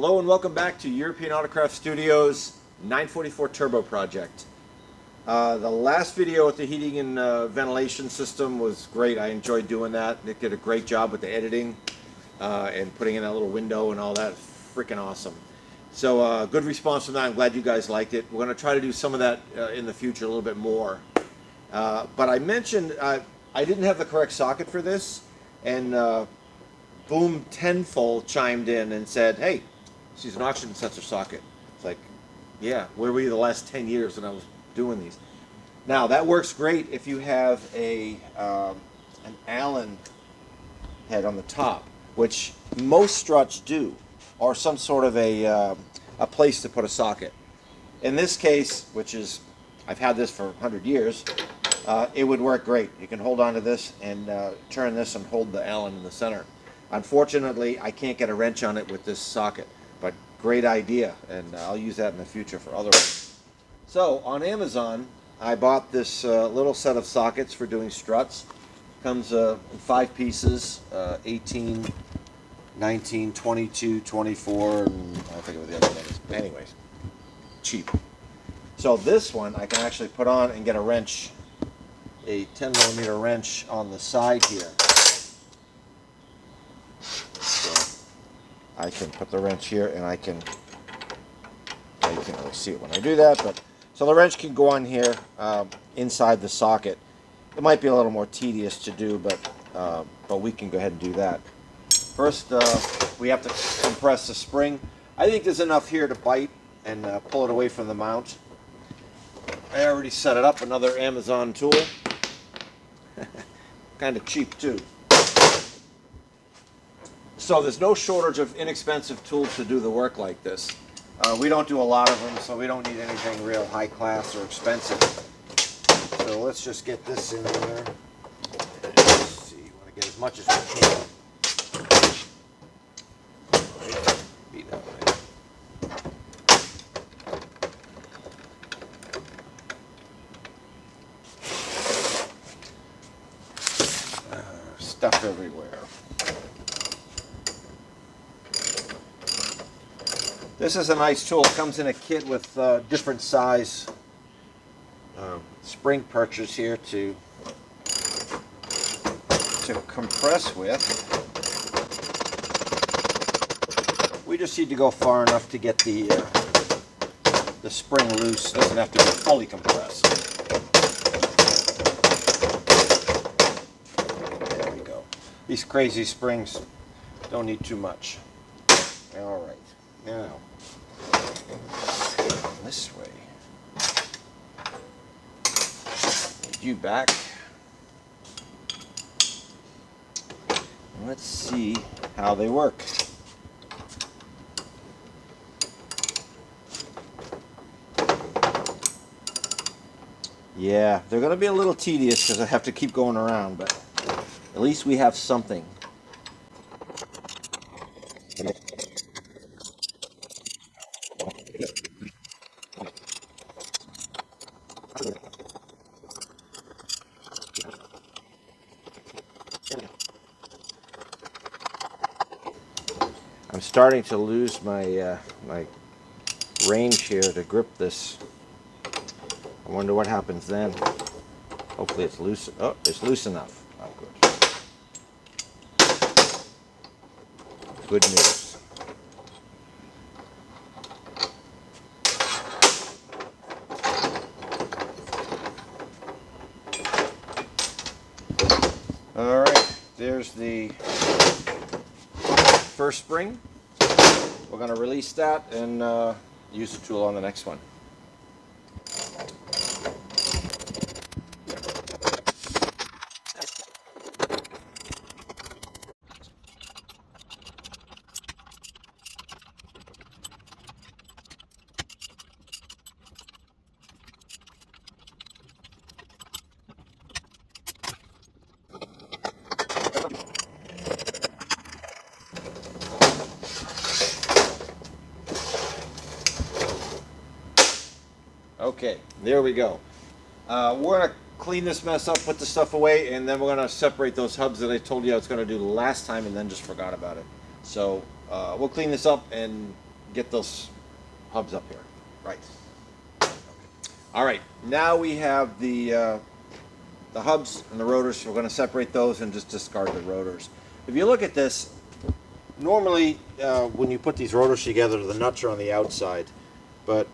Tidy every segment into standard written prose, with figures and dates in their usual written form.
Hello and welcome back to European Autocraft Studios 944 Turbo project. The last video with the heating and ventilation system was great. I enjoyed doing that. Nick did a great job with the editing and putting in that little window and all that. Freaking awesome. So good response from that. I'm glad you guys liked it. We're going to try to do some of that in the future, a little bit more. But I mentioned I didn't have the correct socket for this, and Boom Tenfold chimed in and said, "Hey, she's an oxygen sensor socket." It's like, yeah, where were you the last 10 years when I was doing these? Now that works great if you have an Allen head on the top, which most struts do, or some sort of a place to put a socket. In this case, which is, I've had this for 100 years, it would work great. You can hold on to this and turn this and hold the Allen in the center. Unfortunately, I can't get a wrench on it with this socket, but great idea, and I'll use that in the future for other ones. So on Amazon, I bought this little set of sockets for doing struts. Comes in 5 pieces, 18, 19, 22, 24, and I think of the other ones. Anyways, cheap. So this one I can actually put on and get a wrench, a 10mm wrench on the side here. I can put the wrench here, and I can't really see it when I do that, but so the wrench can go on here inside the socket. It might be a little more tedious to do, but we can go ahead and do that. First, we have to compress the spring. I think there's enough here to bite and pull it away from the mount. I already set it up, another Amazon tool. Kind of cheap too. So there's no shortage of inexpensive tools to do the work like this. We don't do a lot of them, so we don't need anything real high class or expensive. So let's just get this in there. Let's see, we want to get as much as we can. Be that way. Stuff everywhere. This is a nice tool. It comes in a kit with different size spring perches here to compress with. We just need to go far enough to get the spring loose. It doesn't have to be fully compressed. There we go. These crazy springs don't need too much. All right. Now, this way. Get you back. Let's see how they work. Yeah, they're going to be a little tedious because I have to keep going around, but at least we have something. I'm starting to lose my my range here to grip this. I wonder what happens then. Hopefully it's loose. Oh, it's loose enough. Oh, good. Good news. All right, there's the first spring. We're going to release that and use the tool on the next one. Okay, there we go. We're going to clean this mess up, put the stuff away, and then we're going to separate those hubs that I told you I was going to do last time and then just forgot about it. So we'll clean this up and get those hubs up here. Right. All right. Now we have the hubs and the rotors. We're going to separate those and just discard the rotors. If you look at this, normally when you put these rotors together, the nuts are on the outside, but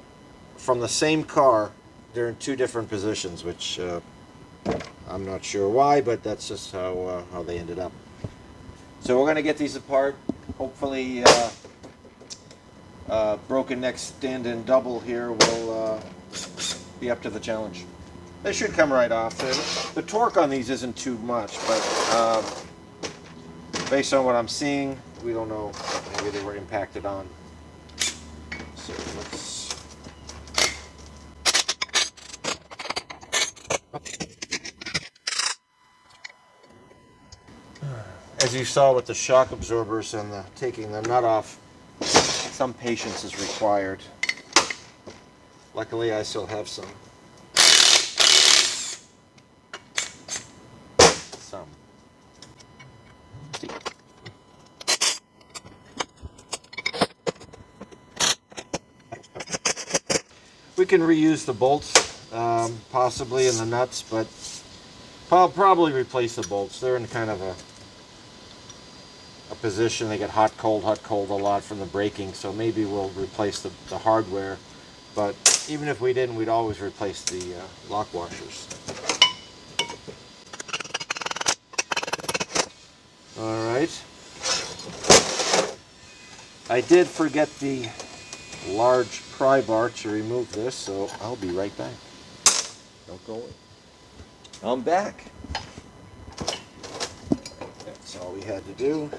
from the same car, they're in two different positions, which I'm not sure why, but that's just how they ended up. So we're going to get these apart. Hopefully broken neck stand-in double here will be up to the challenge. They should come right off. The torque on these isn't too much, but based on what I'm seeing, we don't know. Maybe they were impacted on. So let's... As you saw with the shock absorbers and taking the nut off, some patience is required. Luckily, I still have some. We can reuse the bolts, possibly, and the nuts, but I'll probably replace the bolts. They're in kind of a position. They get hot, cold a lot from the braking, so maybe we'll replace the hardware. But even if we didn't, we'd always replace the lock washers. Alright. I did forget the large pry bar to remove this, so I'll be right back. Don't go away. I'm back. That's all we had to do.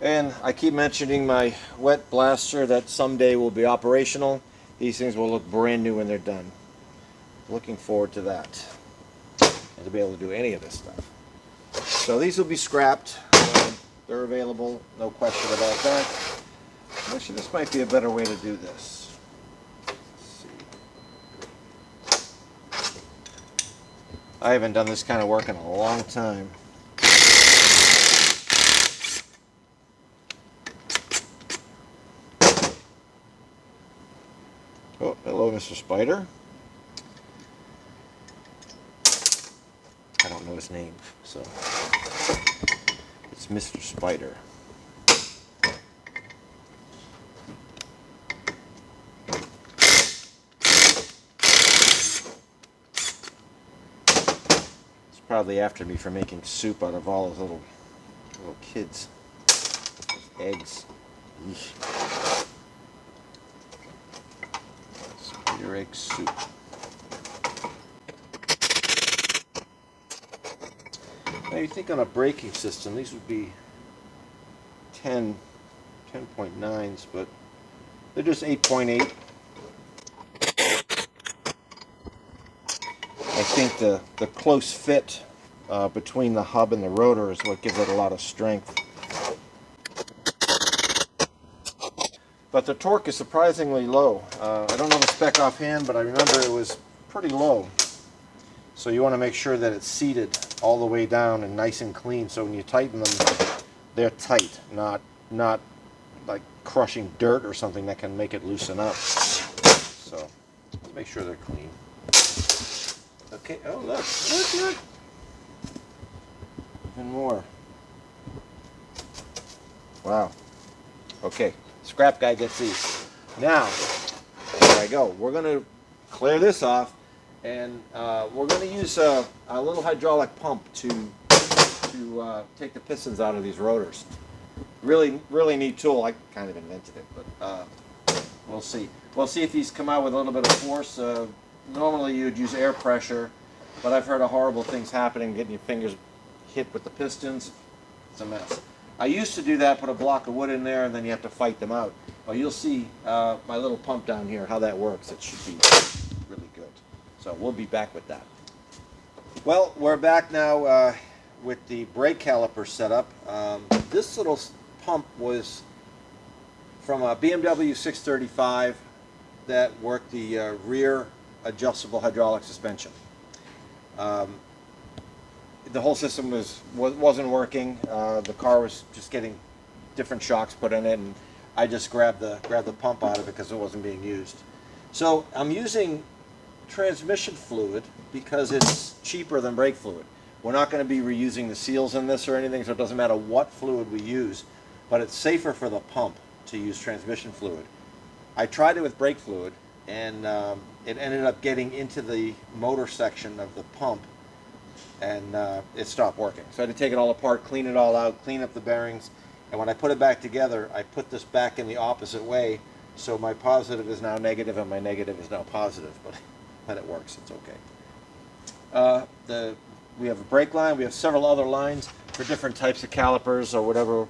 And I keep mentioning my wet blaster that someday will be operational. These things will look brand new when they're done. Looking forward to that. And to be able to do any of this stuff. So these will be scrapped. They're available, no question about that. Actually, this might be a better way to do this. Let's see. I haven't done this kind of work in a long time. Oh, hello, Mr. Spider. I don't know his name, so it's Mr. Spider. He's probably after me for making soup out of all his little kids. Those eggs. Eesh. Spider egg soup. Now you think on a braking system, these would be 10.9s, but they're just 8.8. I think the close fit between the hub and the rotor is what gives it a lot of strength. But the torque is surprisingly low. I don't know the spec offhand, but I remember it was pretty low. So you want to make sure that it's seated all the way down and nice and clean, so when you tighten them, they're tight, not like crushing dirt or something that can make it loosen up. So make sure they're clean. Okay, oh look. Even more. Wow. Okay, scrap guy gets these. Now, there I go. We're going to clear this off. And we're going to use a little hydraulic pump to take the pistons out of these rotors. Really neat tool. I kind of invented it, but we'll see. We'll see if these come out with a little bit of force. Normally you'd use air pressure, but I've heard of horrible things happening, getting your fingers hit with the pistons. It's a mess. I used to do that, put a block of wood in there, and then you have to fight them out. Well, you'll see my little pump down here, how that works. It should be really good. So we'll be back with that. Well, we're back now with the brake caliper setup. This little pump was from a BMW 635 that worked the rear adjustable hydraulic suspension. The whole system wasn't working. The car was just getting different shocks put in it, and I just grabbed the pump out of it because it wasn't being used. So I'm using transmission fluid because it's cheaper than brake fluid. We're not going to be reusing the seals in this or anything, so it doesn't matter what fluid we use, but it's safer for the pump to use transmission fluid. I tried it with brake fluid, and it ended up getting into the motor section of the pump, and it stopped working. So I had to take it all apart, clean it all out, clean up the bearings, and when I put it back together, I put this back in the opposite way, so my positive is now negative and my negative is now positive, but it works, it's okay. We have a brake line, we have several other lines for different types of calipers or whatever.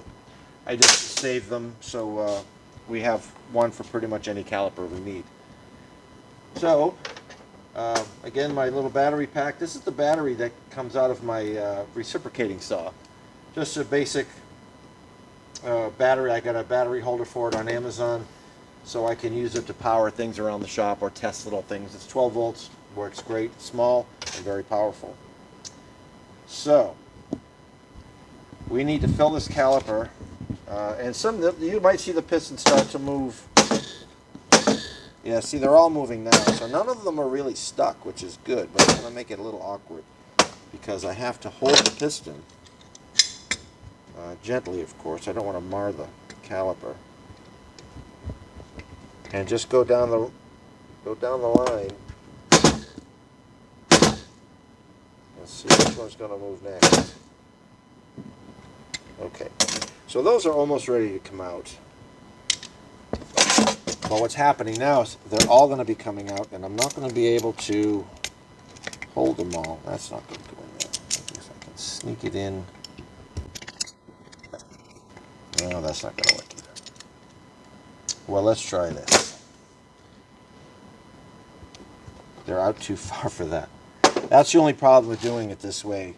I just saved them, so we have one for pretty much any caliper we need. So, again, my little battery pack. This is the battery that comes out of my reciprocating saw. Just a basic battery. I got a battery holder for it on Amazon, so I can use it to power things around the shop or test little things. It's 12 volts, works great, small and very powerful. So, we need to fill this caliper, and you might see the piston start to move. Yeah, see, they're all moving now, so none of them are really stuck, which is good, but it's going to make it a little awkward because I have to hold the piston gently, of course. I don't want to mar the caliper, and just go down the line. Let's see which one's going to move next. Okay, so those are almost ready to come out. But what's happening now is they're all going to be coming out, and I'm not going to be able to hold them all. That's not going to go in there. I guess I can sneak it in. No, that's not going to work either. Well, let's try this. They're out too far for that. That's the only problem with doing it this way,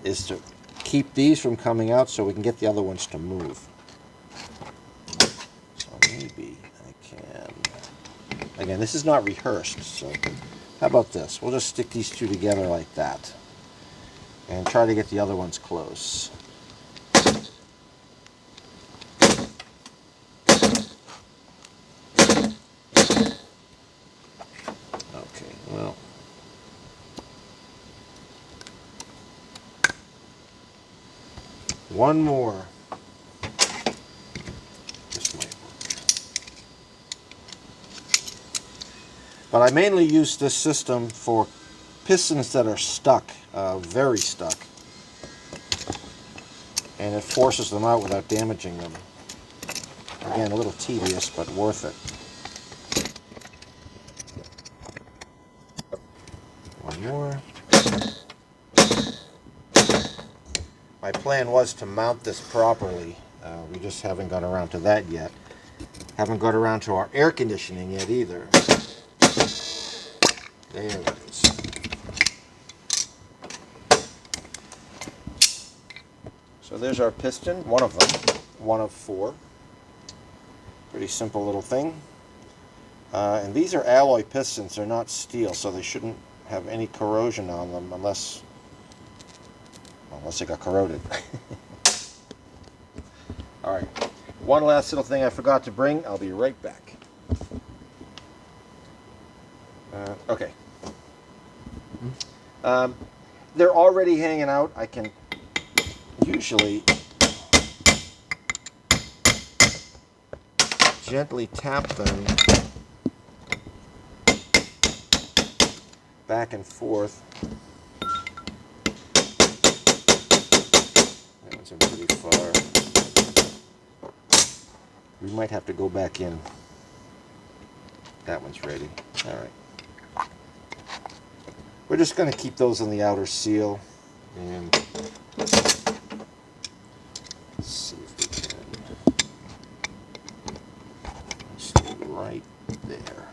is to keep these from coming out so we can get the other ones to move. So maybe I can... Again, this is not rehearsed, so how about this? We'll just stick these two together like that and try to get the other ones close. Okay, well... One more. This might work. But I mainly use this system for pistons that are stuck, very stuck. And it forces them out without damaging them. Again, a little tedious, but worth it. One more. My plan was to mount this properly. We just haven't got around to that yet. Haven't got around to our air conditioning yet either. There it is. So there's our piston, one of them, one of four. Pretty simple little thing. And these are alloy pistons, they're not steel, so they shouldn't have any corrosion on them unless it got corroded. Alright, one last little thing I forgot to bring. I'll be right back. Okay. They're already hanging out. I can usually gently tap them back and forth. That one's in pretty far. We might have to go back in. That one's ready. Alright. We're just going to keep those on the outer seal. And let's see if we can. Stay right there.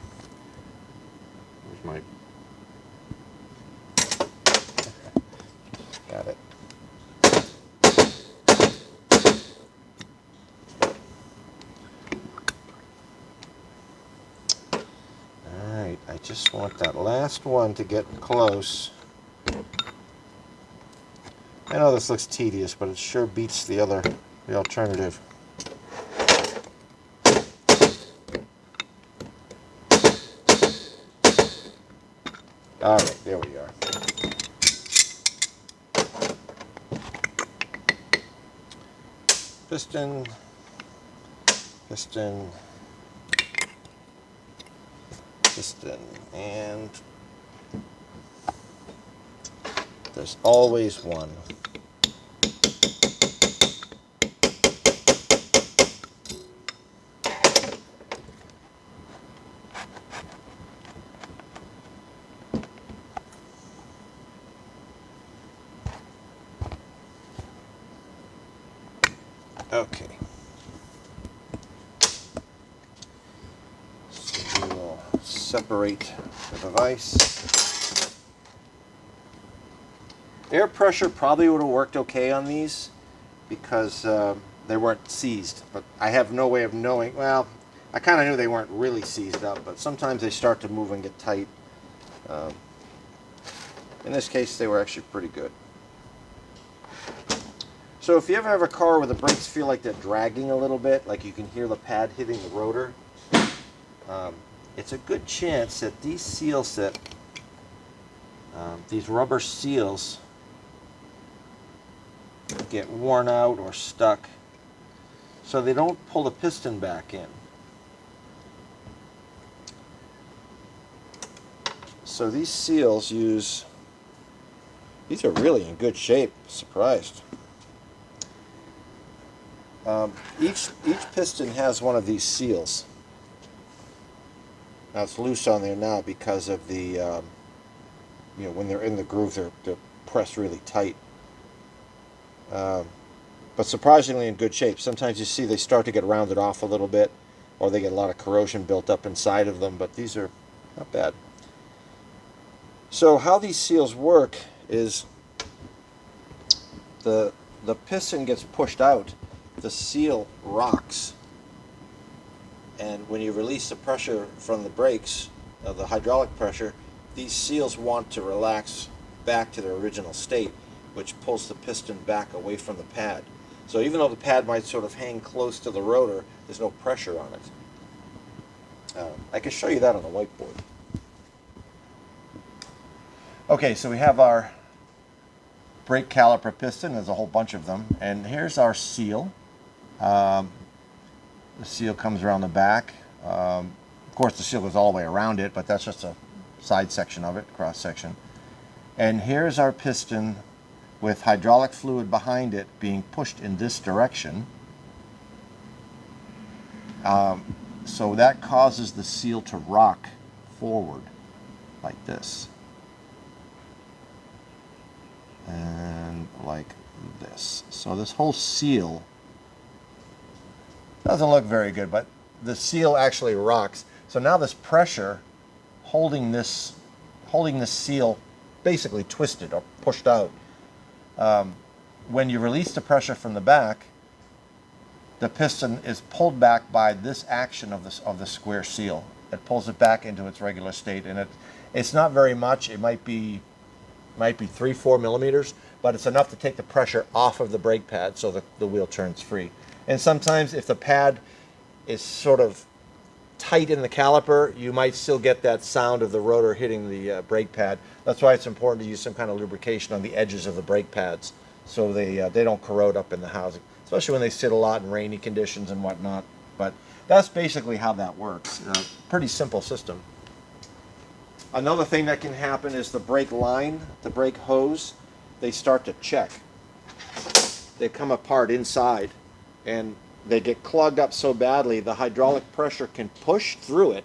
There's my... Got it. Alright, I just want that last one to get close. I know this looks tedious, but it sure beats the other the alternative. All right, there we are. Piston, piston, piston, and there's always one. Okay. So we will separate the device. Air pressure probably would have worked okay on these because they weren't seized, but I have no way of knowing. Well, I kind of knew they weren't really seized up, but sometimes they start to move and get tight. In this case, they were actually pretty good. So if you ever have a car where the brakes feel like they're dragging a little bit, like you can hear the pad hitting the rotor, it's a good chance that these seals that, these rubber seals get worn out or stuck, so they don't pull the piston back in. So these seals these are really in good shape, surprised. Each piston has one of these seals. Now it's loose on there now because of the, when they're in the groove, they're pressed really tight. But surprisingly in good shape. Sometimes you see they start to get rounded off a little bit, or they get a lot of corrosion built up inside of them, but these are not bad. So how these seals work is the piston gets pushed out, the seal rocks, and when you release the pressure from the brakes, the hydraulic pressure, these seals want to relax back to their original state, which pulls the piston back away from the pad. So even though the pad might sort of hang close to the rotor, there's no pressure on it. I can show you that on the whiteboard. Okay, so we have our brake caliper piston. There's a whole bunch of them, and here's our seal. The seal comes around the back. Of course, the seal goes all the way around it, but that's just a side section of it, cross section. And here's our piston with hydraulic fluid behind it being pushed in this direction. So that causes the seal to rock forward like this. And like this. So this whole seal doesn't look very good, but the seal actually rocks. So now this pressure holding this seal basically twisted or pushed out. When you release the pressure from the back, the piston is pulled back by this action of the square seal. It pulls it back into its regular state, and it's not very much. It might be 3-4 millimeters, but it's enough to take the pressure off of the brake pad so that the wheel turns free. And sometimes if the pad is sort of tight in the caliper, you might still get that sound of the rotor hitting the brake pad. That's why it's important to use some kind of lubrication on the edges of the brake pads so they don't corrode up in the housing, especially when they sit a lot in rainy conditions and whatnot. But that's basically how that works. Pretty simple system. Another thing that can happen is the brake line, the brake hose, they start to check. They come apart inside, and they get clogged up so badly the hydraulic pressure can push through it,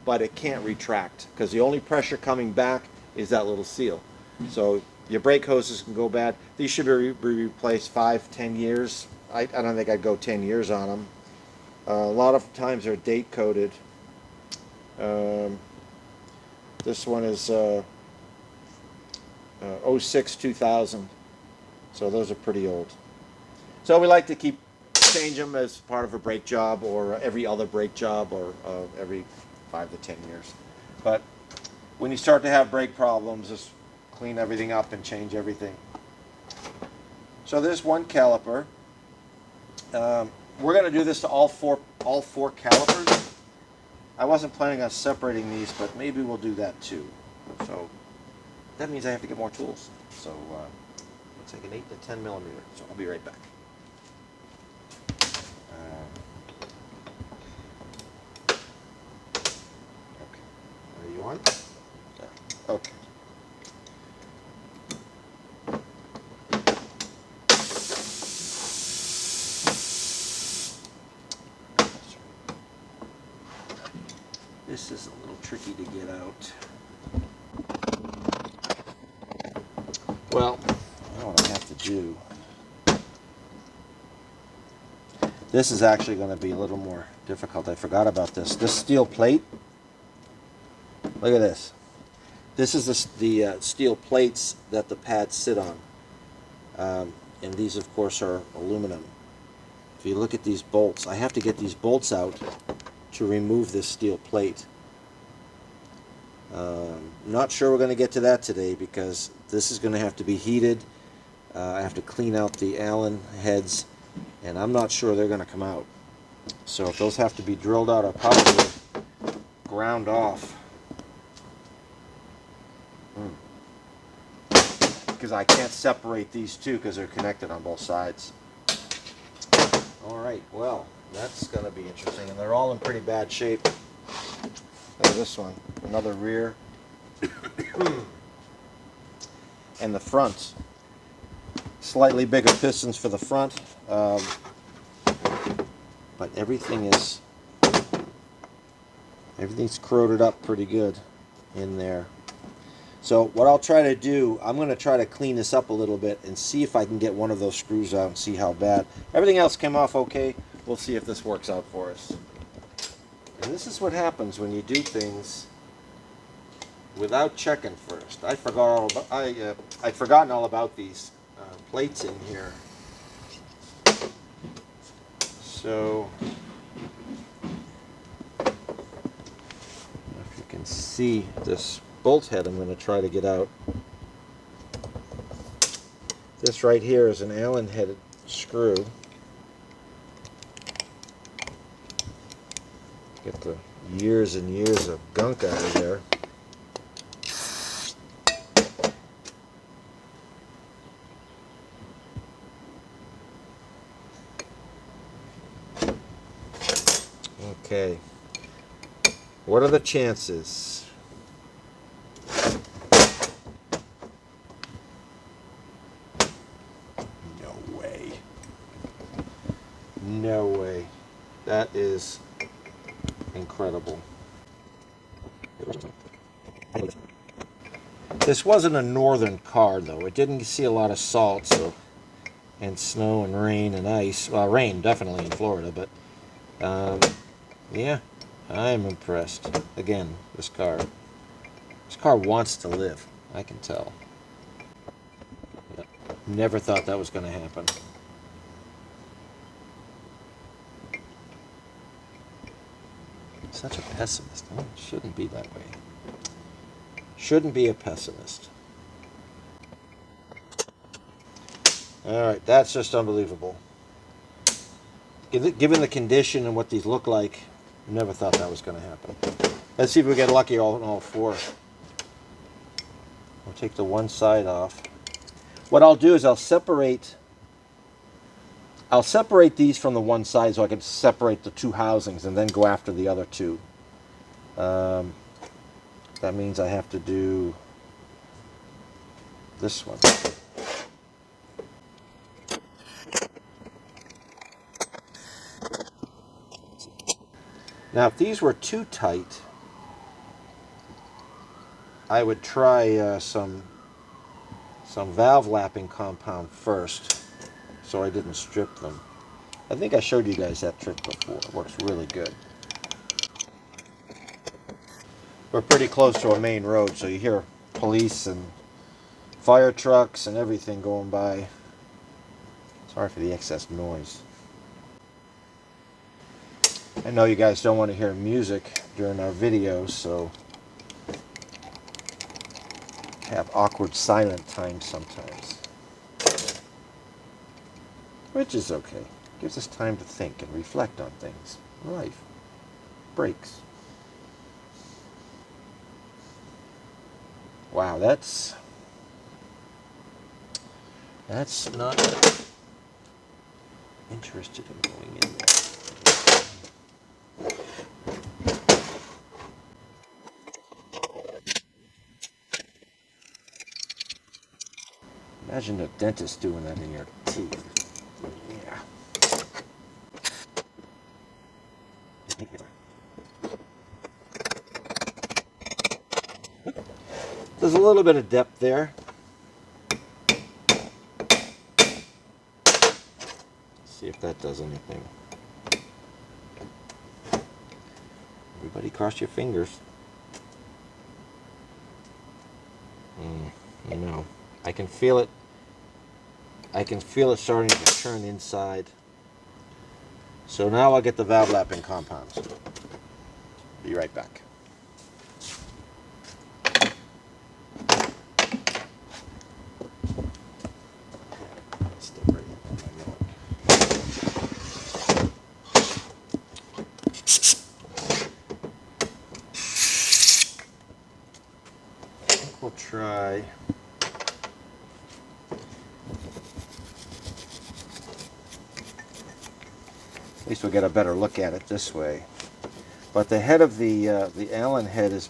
but it can't retract because the only pressure coming back is that little seal. So your brake hoses can go bad. These should be replaced 5-10 years. I don't think I'd go 10 years on them. A lot of times they're date coded. This one is 06-2000, so those are pretty old. So we like to change them as part of a brake job, or every other brake job, or every 5 to 10 years. But when you start to have brake problems, just clean everything up and change everything. So there's one caliper. We're going to do this to all four calipers. I wasn't planning on separating these, but maybe we'll do that too. So that means I have to get more tools. So looks like an 8 to 10 millimeter. So I'll be right back. Okay. Are you on? Yeah. Okay. This is a little tricky to get out. Well, I know what I have to do. This is actually going to be a little more difficult. I forgot about this. This steel plate, look at this. This is the steel plates that the pads sit on. And these, of course, are aluminum. If you look at these bolts, I have to get these bolts out to remove this steel plate. Not sure we're going to get to that today because this is going to have to be heated. I have to clean out the Allen heads, and I'm not sure they're going to come out. So if those have to be drilled out, I'll probably ground off. Because I can't separate these two because they're connected on both sides. Alright, well, that's going to be interesting, and they're all in pretty bad shape. Look at this one, another rear. And the front, slightly bigger pistons for the front, but everything's corroded up pretty good in there. So what I'll try to do, I'm going to try to clean this up a little bit and see if I can get one of those screws out and see how bad. Everything else came off okay. We'll see if this works out for us. And this is what happens when you do things without checking first. I'd forgotten all about these plates in here. So if you can see this bolt head, I'm going to try to get out. This right here is an Allen headed screw. Get the years and years of gunk out of there. Okay. What are the chances? No way. No way. That is incredible. This wasn't a northern car, though. It didn't see a lot of salt, so, and snow and rain and ice. Well, rain definitely in Florida, but yeah, I'm impressed. Again, this car wants to live. I can tell. Never thought that was going to happen. Such a pessimist. Huh? Shouldn't be that way. Shouldn't be a pessimist. Alright, that's just unbelievable. Given the condition and what these look like, never thought that was going to happen. Let's see if we get lucky on all four. I'll take the one side off. What I'll do is I'll separate these from the one side so I can separate the two housings and then go after the other two. That means I have to do this one. Now, if these were too tight, I would try some valve lapping compound first, so I didn't strip them. I think I showed you guys that trick before. It works really good. We're pretty close to a main road, so you hear police and fire trucks and everything going by. Sorry for the excess noise. I know you guys don't want to hear music during our videos, so have awkward silent times sometimes, which is okay. Gives us time to think and reflect on things. Life. Breaks. Wow, that's not interested in going in there. Imagine a dentist doing that in your teeth. Yeah. There's a little bit of depth there. See if that does anything. Everybody cross your fingers. No. I can feel it. I can feel it starting to turn inside. So now I'll get the valve lapping compounds. Be right back. Still pretty on my milk. I think we'll try. At least we'll get a better look at it this way. But the head of the Allen head is,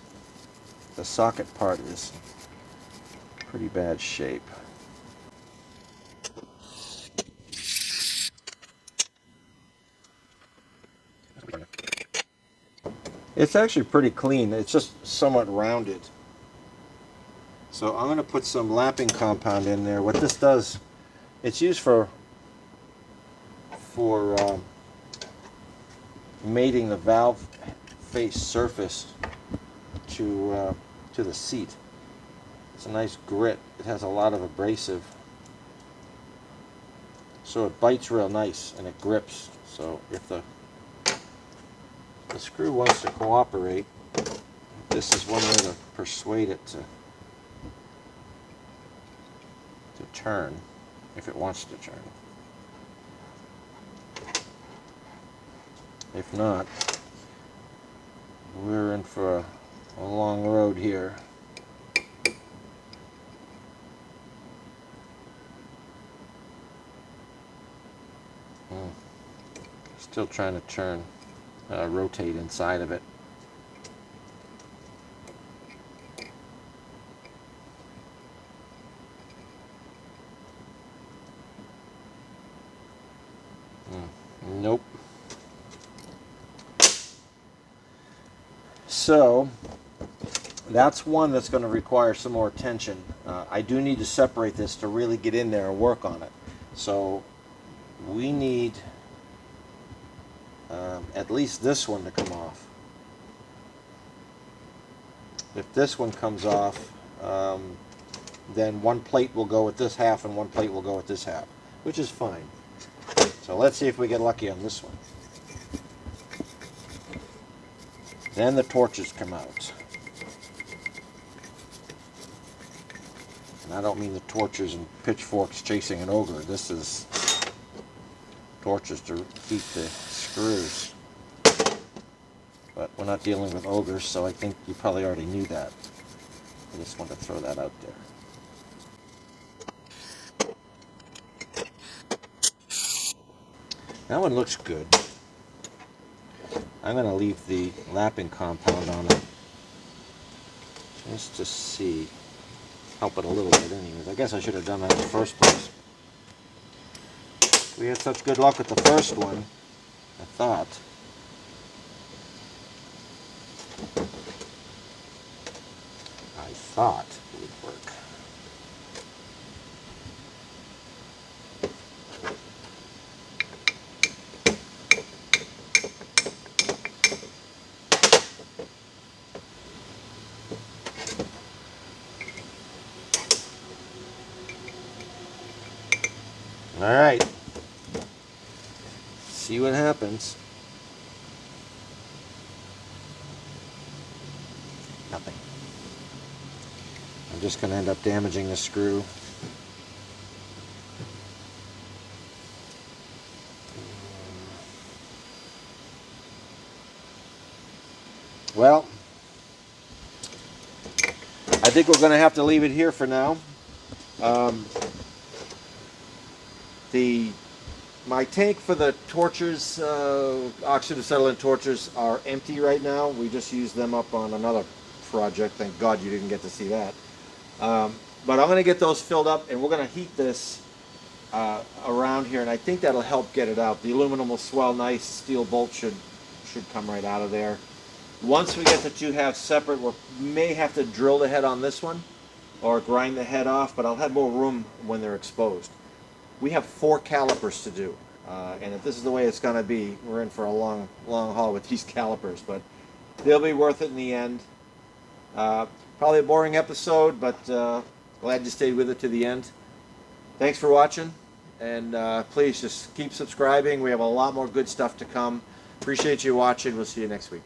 the socket part is pretty bad shape. It's actually pretty clean. It's just somewhat rounded. So I'm going to put some lapping compound in there. What this does, it's used for mating the valve face surface to the seat. It's a nice grit. It has a lot of abrasive, so it bites real nice and it grips. So if the screw wants to cooperate, this is one way to persuade it to turn, if it wants to turn. If not, we're in for a long road here. Still trying to turn, rotate inside of it. Nope. So that's one that's going to require some more attention. I do need to separate this to really get in there and work on it. So we need at least this one to come off. If this one comes off, then one plate will go with this half and one plate will go with this half, which is fine. So let's see if we get lucky on this one. Then the torches come out. And I don't mean the torches and pitchforks chasing an ogre. This is torches to heat the screws. But we're not dealing with ogres, so I think you probably already knew that. I just wanted to throw that out there. That one looks good. I'm going to leave the lapping compound on it just to see. Help it a little bit anyways. I guess I should have done that in the first place. We had such good luck with the first one, I thought. It would work. All right. See what happens. Nothing. I'm just going to end up damaging the screw. Well, I think we're going to have to leave it here for now. My tank for the torches, oxygen acetylene torches, are empty right now. We just used them up on another project. Thank God you didn't get to see that. But I'm going to get those filled up, and we're going to heat this around here, and I think that'll help get it out. The aluminum will swell nice. Steel bolt should come right out of there. Once we get the two halves separate, we may have to drill the head on this one or grind the head off, but I'll have more room when they're exposed. We have 4 calipers to do, and if this is the way it's going to be, we're in for a long haul with these calipers, but they'll be worth it in the end. Probably a boring episode, but glad you stayed with it to the end. Thanks for watching, and please just keep subscribing. We have a lot more good stuff to come. Appreciate you watching. We'll see you next week.